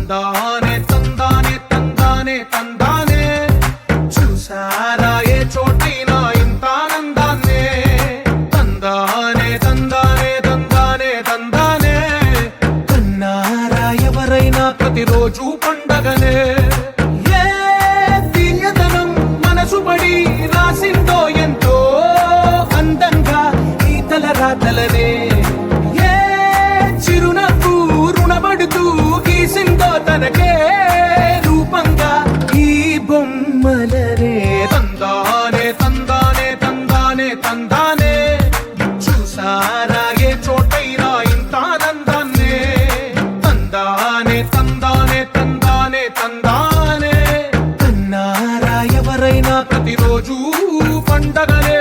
తందానే తందానే తందానే తందానే చూసారా ఏ చోటైనా ఇంత ఆనందాన్నే తందానే తందానే తందానే తందానే కన్నారా ఎవరైనా ప్రతిరోజు పండగనే ఏ తీయదనం మనసు పడి రాసిందో ఎంతో అందంగా ఈ తలరాతలనే ఏ చిరునవ్వు రుణపడుతూ గీసిందో తనకే రూపంగా ఈ బొమ్మలనే తందానే తందానే తందానే తందానే చూసారా ఏ చోటైనా ఇంత ఆనందాన్నే తందానే తందానే తందానే తందానే కన్నారా ఎవరైనా ప్రతిరోజు పండగనే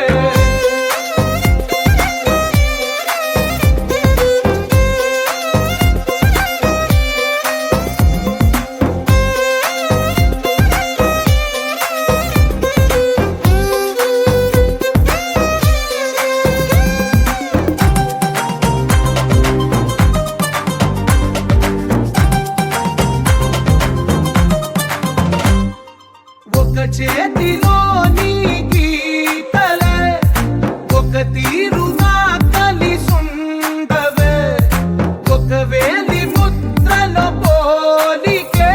ఒక చేతిలో నీ గీతలే ఒక తీరుగా కలిసుండవే ఒక వేలి ముద్రలో పోలికే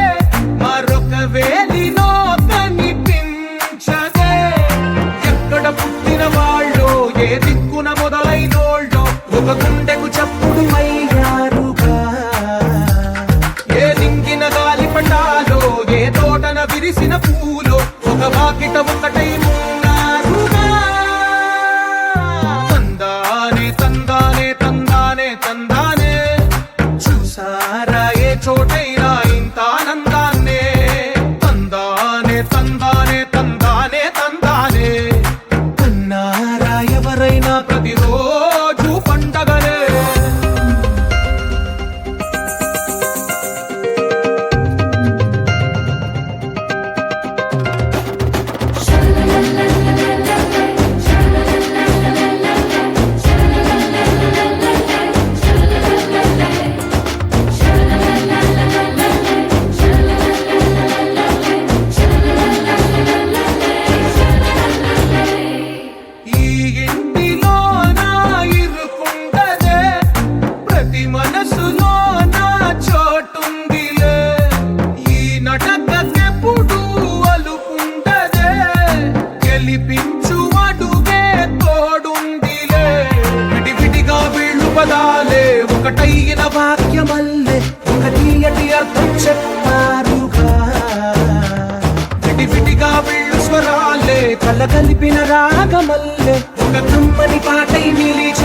మరొక వేలిలో కనిపించదే ఎక్కడ పుట్టిన వాళ్ళో ఏ దిక్కున మొదలైనోళ్ళో ఒక గుండెకు చప్పుడు అయ్యారుగా ఏ దింగిన గాలి పటాలో ఏ తోటన విరిసిన పూలో ఒక వాకిట ఒకటై ఉన్నారుగా తందానే తందానే తందానే తందానే చూసారా ఏ చోటైనా ఇంత ఆనందాన్నే తందానే తందానే తందానే తందానే కన్నారా ఎవరైనా ప్రతిరోజు పండగనే ఈ ఇంటిలో నా ఇరుకుండదే ప్రతి మనసులో నా చోటుందిలే ఈ నటకెప్పుడు అలుకుండదే గెలిపించు అడుగే తోడుందిలే విడివిడిగా వీళ్ళు పదాలే ఒకటైన వాక్యమల్లే ఒక తీయటి అర్థం చెప్పారుగా విడివిడిగా వీళ్ళు స్వరాలే కలగలిపిన రాగమల్లే ఒక కమ్మని పాటై నిలిచి